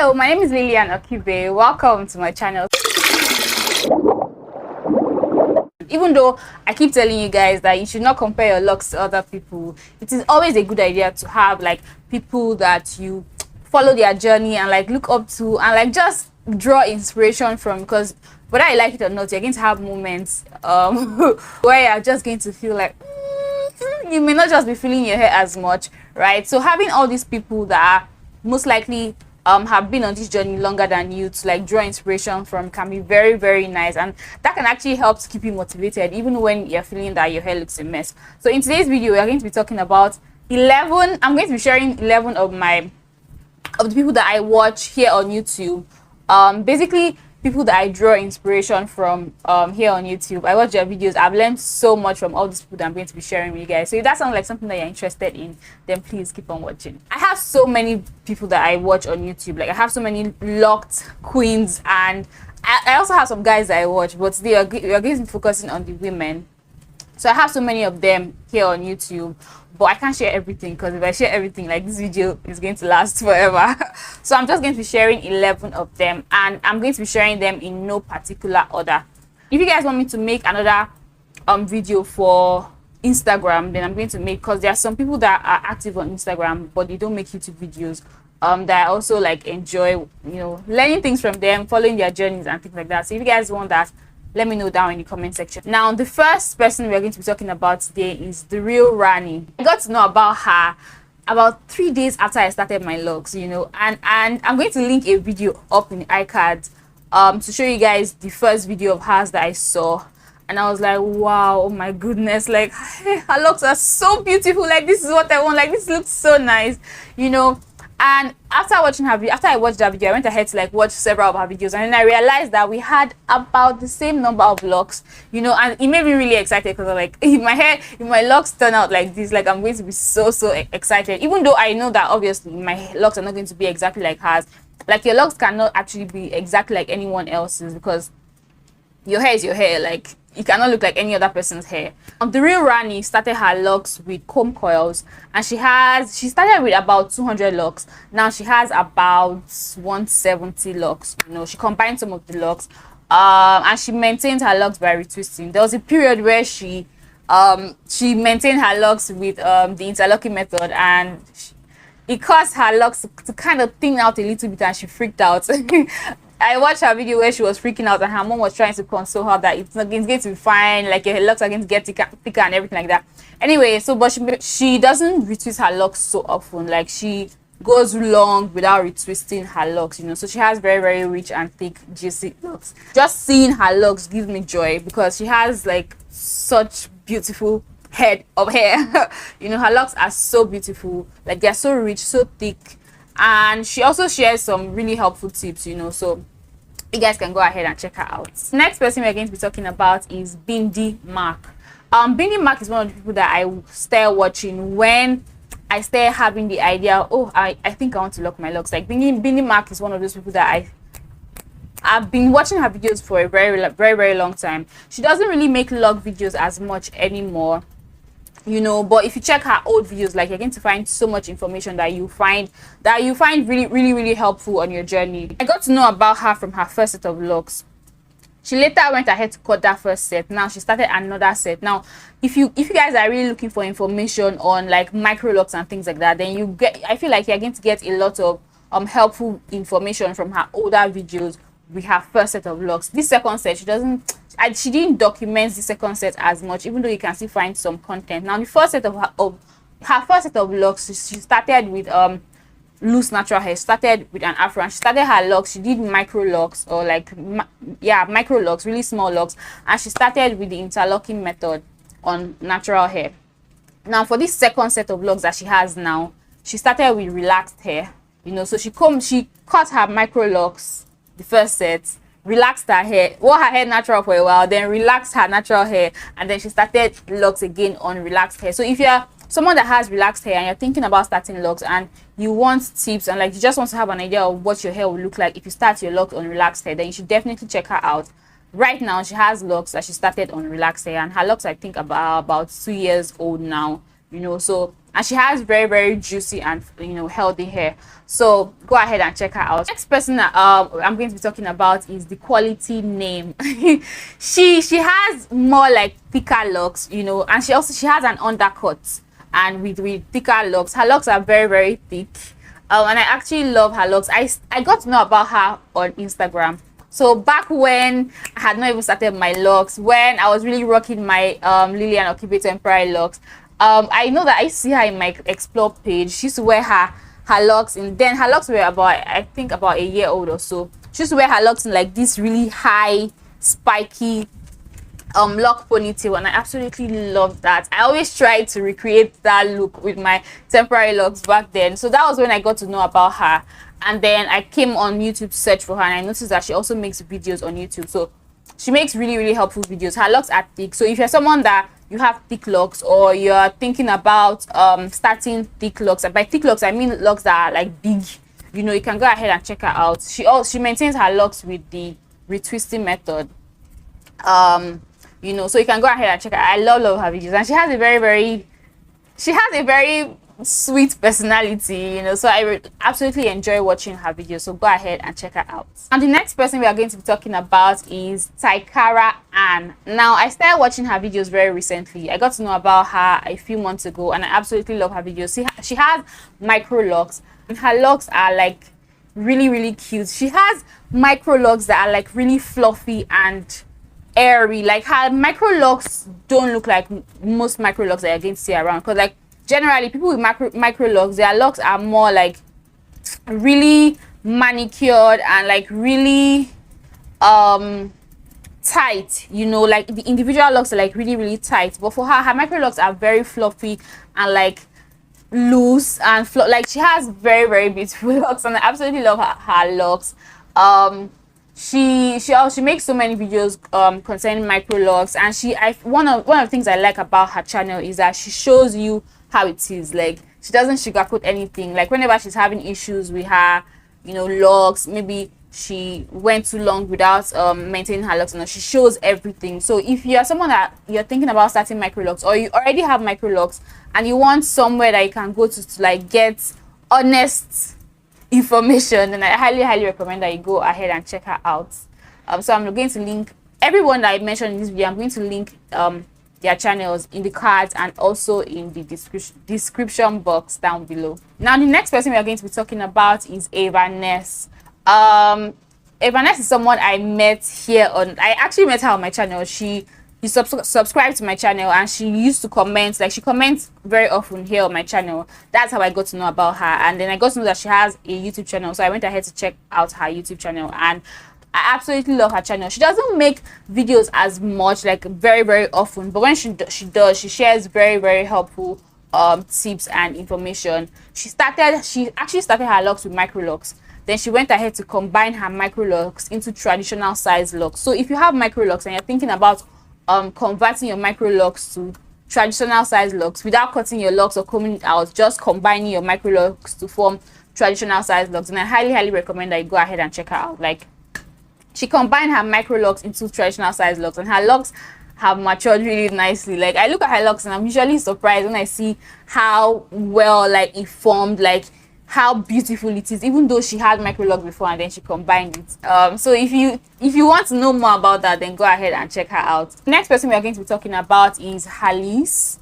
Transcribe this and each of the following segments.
Hello, my name is Lilian Okibe. Welcome to my channel. Even though I keep telling you guys that you should not compare your looks to other people, it is always a good idea to have like people that you follow their journey and like look up to and like just draw inspiration from, because whether I like it or not, you're going to have moments where you're just going to feel like you may not just be feeling your hair as much, right? So having all these people that are most likely have been on this journey longer than you to like draw inspiration from can be very, very nice, and that can actually help to keep you motivated even when you're feeling that your hair looks a mess. So in today's video, we are going to be talking about 11. I'm going to be sharing 11 of the people that I watch here on YouTube. Basically people that I draw inspiration from here on YouTube. I watch their videos. I've learned so much from all these people that I'm going to be sharing with you guys. So if that sounds like something that you're interested in, then please keep on watching. I have so many people that I watch on YouTube. Like I have so many locked queens, and I also have some guys that I watch, but we are going to be focusing on the women. So I have so many of them here on YouTube, but I can't share everything, because if I share everything, like, this video is going to last forever. So I'm just going to be sharing 11 of them, and I'm going to be sharing them in no particular order. If you guys want me to make another video for Instagram, then I'm going to make, because there are some people that are active on Instagram but they don't make YouTube videos, that I also like enjoy, you know, learning things from them, following their journeys and things like that. So if you guys want that, let me know down in the comment section. Now, the first person we're going to be talking about today is the real Rani. I got to know about her about 3 days after I started my locs, you know, and I'm going to link a video up in the iCard to show you guys the first video of hers that I saw, and I was like, wow, oh my goodness, like her locks are so beautiful, like this is what I want, like this looks so nice, you know. And after watching her video, after I watched that video, I went ahead to like watch several of her videos, and then I realized that we had about the same number of locks, you know, and it made me really excited, because I'm like, if my locks turn out like this, like I'm going to be so excited. Even though I know that obviously my locks are not going to be exactly like hers. Like, your locks cannot actually be exactly like anyone else's, because your hair is your hair. Like, it cannot look like any other person's hair. The real Rani started her locks with comb coils, and she started with about 200 locks. Now she has about 170 locks. You know, she combined some of the locks, and she maintained her locks by retwisting. There was a period where she maintained her locks with the interlocking method, and it caused her locks to kind of thin out a little bit, and she freaked out. I watched her video where she was freaking out, and her mom was trying to console her that it's going to be fine, like your locks are going to get thicker and everything like that. Anyway, so but she doesn't retwist her locks so often. Like, she goes long without retwisting her locks, you know. So she has very, very rich and thick, juicy locks. Just seeing her locks gives me joy, because she has like such beautiful head of hair. You know, her locks are so beautiful, like they're so rich, so thick. And she also shares some really helpful tips, you know, so you guys can go ahead and check her out. Next person we're going to be talking about is Bindi Mark. Bindi Mark is one of the people that I started watching when I started having the idea, oh, I think I want to lock my locks. Like, Bindi Mark is one of those people that I've been watching her videos for a very long time. She doesn't really make lock videos as much anymore, you know, but if you check her old videos, like, you're going to find so much information that you find really helpful on your journey. I got to know about her from her first set of locks. She later went ahead to cut that first set. Now she started another set. Now, if you guys are really looking for information on like micro locks and things like that, then I feel like you're going to get a lot of helpful information from her older videos with her first set of locks. This second set, she didn't document the second set as much, even though you can still find some content. Now, the first set of her first set of locks, she started with loose natural hair. She started with an afro, and she started her locks. She did micro locks, or like micro locks, really small locks, and she started with the interlocking method on natural hair. Now, for this second set of locks that she has now, she started with relaxed hair, you know. So she cut her micro locks the first set, relaxed her hair, wore her hair natural for a while, then relaxed her natural hair, and then she started locks again on relaxed hair. So if you're someone that has relaxed hair and you're thinking about starting locks, and you want tips, and like you just want to have an idea of what your hair will look like if you start your locks on relaxed hair, then you should definitely check her out. Right now, she has locks that she started on relaxed hair, and her locks, I think, about 2 years old now, you know. So and she has very juicy and healthy hair. So go ahead and check her out. Next person that I'm going to be talking about is the Quality Name. she has more like thicker locks, and she has an undercut and with thicker locks. Her locks are very thick, and I actually love her locks. I got to know about her on Instagram. So back when I had not even started my locks, when I was really rocking my Lilian Okibe temporary locks, I know that I see her in my explore page. She used to wear her locks in, then her locks were about, I think, about a year old or so. She used to wear her locks in like this really high spiky lock ponytail, and I absolutely love that. I always tried to recreate that look with my temporary locks back then. So that was when I got to know about her, and then I came on YouTube to search for her, and I noticed that she also makes videos on YouTube. So she makes really helpful videos. Her locks are thick, so if you're someone that you have thick locks, or you're thinking about starting thick locks, and by thick locks I mean locks that are like big, you can go ahead and check her out. She maintains her locks with the retwisting method. So you can go ahead and check her. I love her videos, and she has a very sweet personality, so I absolutely enjoy watching her videos. So go ahead and check her out. And the next person we are going to be talking about is Taikara Ann. Now, I started watching her videos very recently. I got to know about her a few months ago, and I absolutely love her videos. She has micro locks, and her locks are like really cute. She has micro locks that are like really fluffy and airy. Like, her micro locks don't look like most micro locks that you're going to see around, because like generally people with micro locks, their locks are more like really manicured and like really tight, like the individual locks are like really tight. But for her micro locks are very fluffy and like loose and like she has very beautiful locks, and I absolutely love her locks. She makes so many videos concerning micro locks, and one of the things I like about her channel is that she shows you how it is. Like, she doesn't sugarcoat anything. Like, whenever she's having issues with her locks, maybe she went too long without maintaining her locks, she shows everything. So if you're someone that you're thinking about starting micro locks, or you already have micro locks and you want somewhere that you can go to like get honest information, then I highly recommend that you go ahead and check her out. So I'm going to link everyone that I mentioned in this video. I'm going to link their channels in the cards and also in the description box down below. Now, the next person we are going to be talking about is Evaness. Evaness is someone I met here on, I actually met her on my channel. She subscribed to my channel, and she used to comment, like she comments very often here on my channel. That's how I got to know about her, and then I got to know that she has a YouTube channel, so I went ahead to check out her YouTube channel, and I absolutely love her channel. She doesn't make videos as much, like very often, but when she does, she shares very helpful tips and information. She actually started her locks with micro locks. Then she went ahead to combine her micro locks into traditional size locks. So if you have micro locks and you're thinking about converting your micro locks to traditional size locks without cutting your locks or combing it out, just combining your micro locks to form traditional size locks, and I highly recommend that you go ahead and check her out. Like, she combined her micro locks into traditional size locks, and her locks have matured really nicely. Like, I look at her locks and I'm usually surprised when I see how well like it formed, like how beautiful it is, even though she had micro locks before and then she combined it. So if you want to know more about that, then go ahead and check her out. The next person we are going to be talking about is Halise.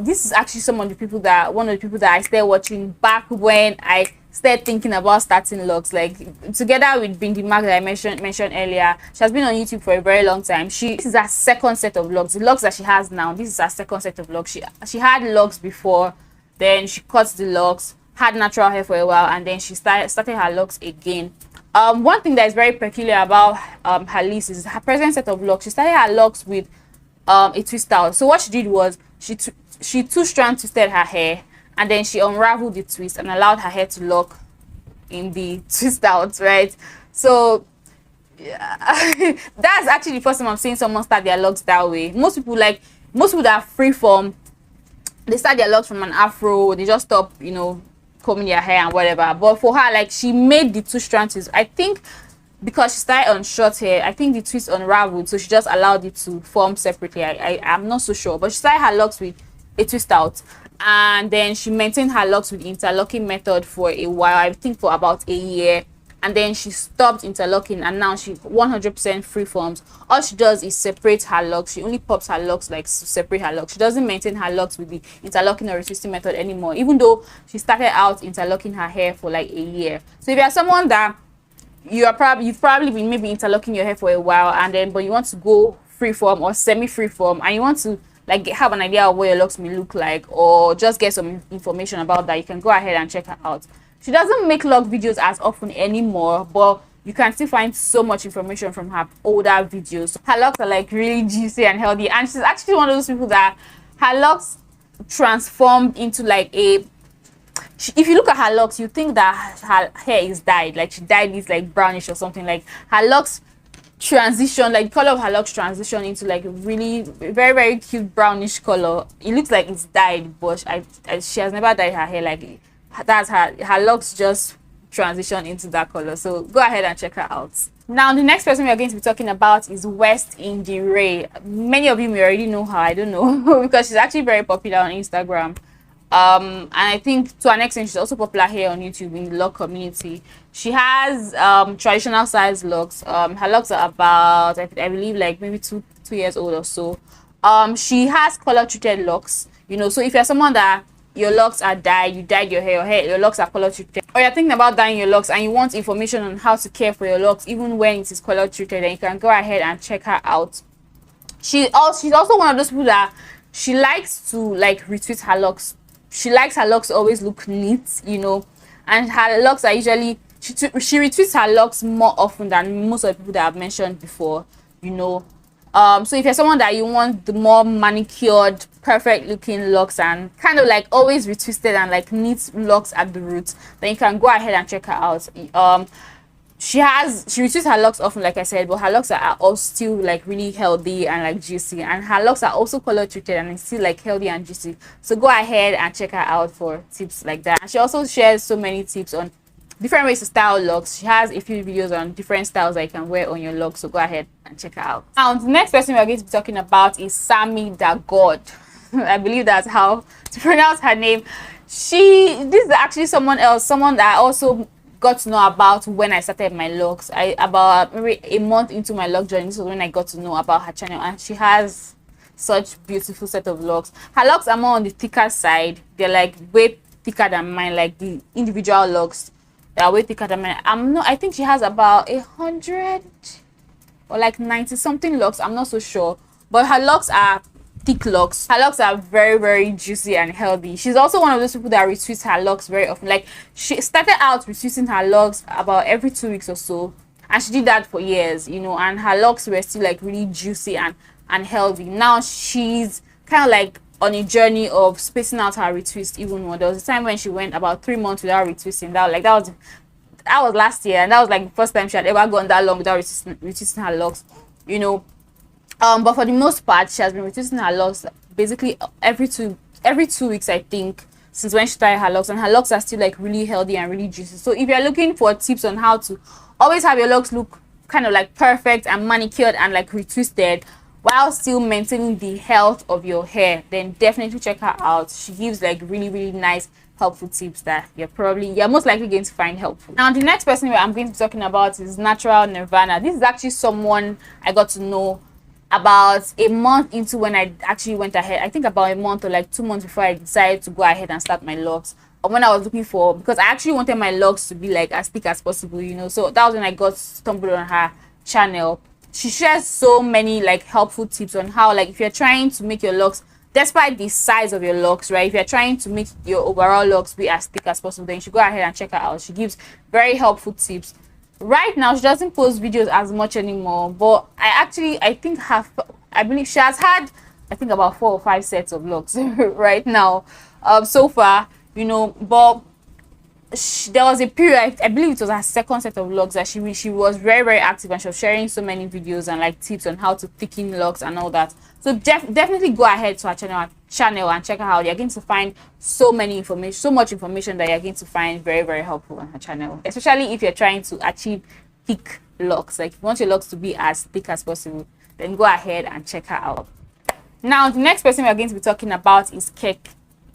This is actually one of the people that I started watching back when I started thinking about starting locks, like together with Bindi Mark that I mentioned earlier. She has been on YouTube for a very long time. This is her second set of locks. The locks that she has now, this is her second set of locks. She had locks before, then she cut the locks, had natural hair for a while, and then she started her locks again. One thing that is very peculiar about Halise is her present set of locks. She started her locks with a twist out. So what she did was she two-strand twisted her hair, and then she unraveled the twist and allowed her hair to lock in the twist out, right? So yeah, that's actually the first time I'm seeing someone start their locks that way. Most people that are freeform, they start their locks from an afro, they just stop, combing their hair and whatever. But for her, like, she made the two-strand twist. I think because she started on short hair, I think the twist unraveled, so she just allowed it to form separately. I'm not so sure, but she started her locks with a twist out. and then she maintained her locks with the interlocking method for a while, I think for about a year, and then she stopped interlocking, and now she 100% freeforms. All she does is separate her locks. She only pops her locks like to separate her locks. She doesn't maintain her locks with the interlocking or retwisting method anymore, even though she started out interlocking her hair for like a year. So if you're someone that you've probably been maybe interlocking your hair for a while, and then but you want to go freeform or semi-freeform, and you want to like have an idea of what your locks may look like, or just get some information about that, you can go ahead and check her out. She doesn't make lock videos as often anymore, but you can still find so much information from her older videos. Her locks are like really juicy and healthy, and she's actually one of those people that her locks transformed into like a, if you look at her locks, you think that her hair is dyed, like she dyed this like brownish or something. Like her locks transition, like the color of her locks transition into like a really very, very cute brownish color. It looks like it's dyed, but she has never dyed her hair. Like that's her locks just transition into that color. So go ahead and check her out. Now the next person we are going to be talking about is West Indie Ray. Many of you may already know her, I don't know, because she's actually very popular on Instagram. And I think to an extent she's also popular here on YouTube in the lock community. She has traditional size locks. Her locks are about I believe like maybe two years old or so. She has color treated locks, you know, so if you're someone that your locks are dyed, you dyed your hair, your locks are color treated, or you're thinking about dyeing your locks and you want information on how to care for your locks even when it is color treated, then you can go ahead and check her out. She's also one of those people that she likes to like retweet her locks. She likes her locks to always look neat, you know, and her locks are usually, she retweets her locks more often than most of the people that I've mentioned before, you know. So if you're someone that you want the more manicured, perfect looking locks and kind of like always retwisted and like neat locks at the roots, then you can go ahead and check her out. She retweets her locks often, like I said, but her locks are all still like really healthy and like juicy, and her locks are also color treated and it's still like healthy and juicy. So go ahead and check her out for tips like that. And she also shares so many tips on different ways to style locks. She has a few videos on different styles that you can wear on your locks, so go ahead and check her out. Now the next person we are going to be talking about is Sammy the God. I believe that's how to pronounce her name. This is actually someone that I also got to know about when I started my locks. About maybe a month into my lock journey, so when I got to know about her channel, and she has such beautiful set of locks. Her locks are more on the thicker side. They're like way thicker than mine, like the individual locks. They are way thicker than mine. I think she has about 100 or like 90 something locks. I'm not so sure, but her locks are thick locks. Her locks are very, very juicy and healthy. She's also one of those people that retweets her locks very often. Like she started out retweeting her locks about every 2 weeks or so, and she did that for years, you know, and her locks were still like really juicy and healthy. Now she's kind of like on a journey of spacing out her retweets even more. There was a time when she went about 3 months without retweeting. That was last year, and that was like the first time she had ever gone that long without retweeting her locks, you know. But for the most part, she has been retweeting her locks basically every two weeks, I think, since when she started her locks, and her locks are still like really healthy and really juicy. So if you're looking for tips on how to always have your locks look kind of like perfect and manicured and like retwisted while still maintaining the health of your hair, then definitely check her out. She gives like really, really nice helpful tips that you're most likely going to find helpful. Now the next person I'm going to be talking about is Natural Nirvana. This is actually someone I got to know about a month into when I actually went ahead. I think about a month or like 2 months before I decided to go ahead and start my locks, or when I was looking for, because I actually wanted my locks to be like as thick as possible, you know. So that was when I got stumbled on her channel. She shares so many like helpful tips on how, like, if you're trying to make your locks, despite the size of your locks, right, if you're trying to make your overall locks be as thick as possible, then you should go ahead and check her out. She gives very helpful tips. Right now she doesn't post videos as much anymore, but I believe she has had, I think, about 4 or 5 sets of locks right now, so far, you know. But there was a period, I believe it was her second set of locks, that she was very, very active, and she was sharing so many videos and like tips on how to thicken locks and all that. So definitely go ahead to her channel and check her out. You're going to find so much information that you're going to find very, very helpful on her channel, especially if you're trying to achieve thick locks. Like, if you want your locks to be as thick as possible, then go ahead and check her out. Now the next person we're going to be talking about is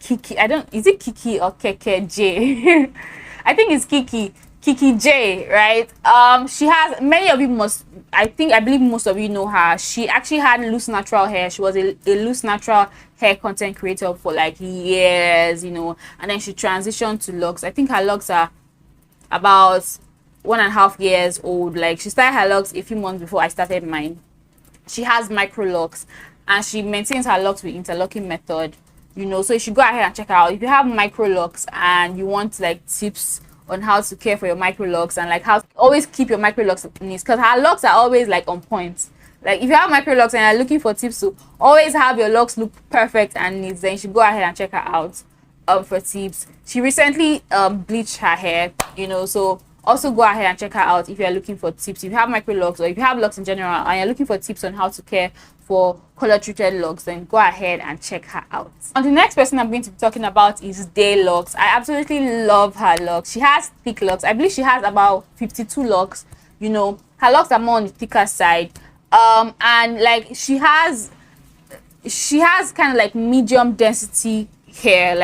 Kiki. I don't, is it Kiki or Keke J? I think it's Kiki J, right? She has, many of you must, I believe most of you know her. She actually had loose natural hair. She was a loose natural hair content creator for like years, you know, and then she transitioned to locks. I think her locks are about 1.5 years old. Like, she started her locks a few months before I started mine. She has micro locks and she maintains her locks with interlocking method, you know. So you should go ahead and check her out if you have micro locks and you want like tips on how to care for your micro locks and like how to always keep your micro locks neat, because her locks are always like on point. Like, if you have micro locks and you're looking for tips to always have your locks look perfect and neat, then you should go ahead and check her out for tips. She recently bleached her hair, you know, so also go ahead and check her out if you're looking for tips. If you have micro locks or if you have locks in general and you're looking for tips on how to care for color treated locks, then go ahead and check her out. And the next person I'm going to be talking about is dreadlocks. I absolutely love her locks. She has thick locks. I believe she has about 52 locks, you know. Her locks are more on the thicker side, and like she has kind of like medium density hair,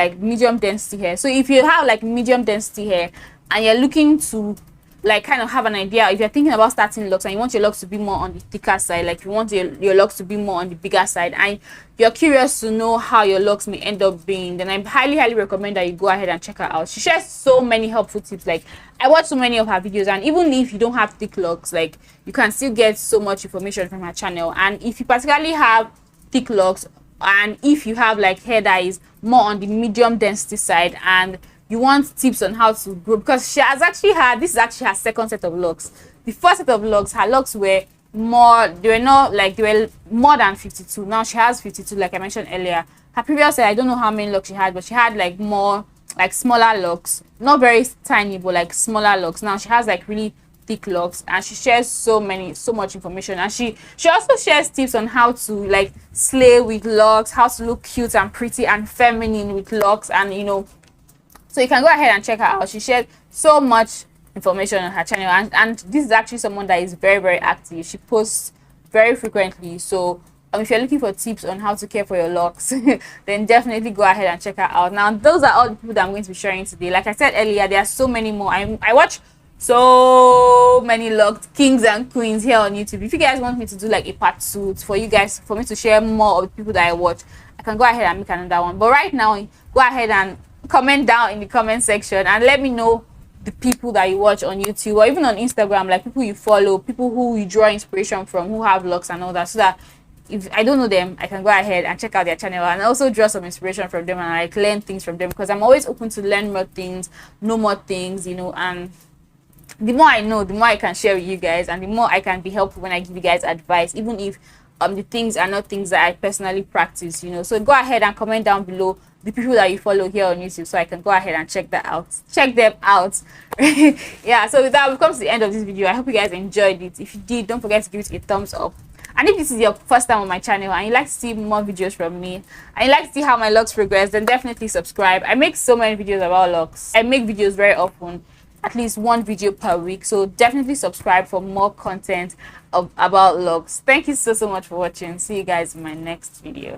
so if you have like medium density hair and you're looking to like kind of have an idea, if you're thinking about starting locks and you want your locks to be more on the thicker side, like you want your locks to be more on the bigger side, and you're curious to know how your locks may end up being, then I highly recommend that you go ahead and check her out. She shares so many helpful tips. Like, I watch so many of her videos, and even if you don't have thick locks, like, you can still get so much information from her channel. And if you particularly have thick locks and if you have like hair that is more on the medium density side and you want tips on how to grow, because she has actually had, this is actually her second set of locks. The first set of locks, her locks were more, they were more than 52. Now she has 52, like I mentioned earlier. Her previous set, I don't know how many locks she had, but she had like more, like smaller locks, not very tiny, but like smaller locks. Now she has like really thick locks, and she shares so much information, and she also shares tips on how to like slay with locks, how to look cute and pretty and feminine with locks, and you know, so you can go ahead and check her out. She shared so much information on her channel, and this is actually someone that is very active. She posts very frequently, so if you're looking for tips on how to care for your locks, then definitely go ahead and check her out. Now, those are all the people that I'm going to be sharing today. Like I said earlier, there are so many more. I watch so many locked kings and queens here on YouTube. If you guys want me to do like a part 2 for you guys, for me to share more of the people that I watch, I can go ahead and make another one. But right now, go ahead and comment down in the comment section and let me know the people that you watch on YouTube or even on Instagram, like people you follow, people who you draw inspiration from, who have locks and all that, so that if I don't know them, I can go ahead and check out their channel and also draw some inspiration from them and like learn things from them, because I'm always open to learn more things, know more things, you know. And the more I know, the more I can share with you guys, and the more I can be helpful when I give you guys advice, even if the things are not things that I personally practice, you know. So go ahead and comment down below the people that you follow here on YouTube, so I can go ahead and check them out. Yeah, so with that, we've come to the end of this video. I hope you guys enjoyed it. If you did, don't forget to give it a thumbs up. And if this is your first time on my channel and you like to see more videos from me and you like to see how my locks progress, then definitely subscribe. I make so many videos about locks. I make videos very often, at least one video per week, so definitely subscribe for more content about locks. Thank you so much for watching. See you guys in my next video.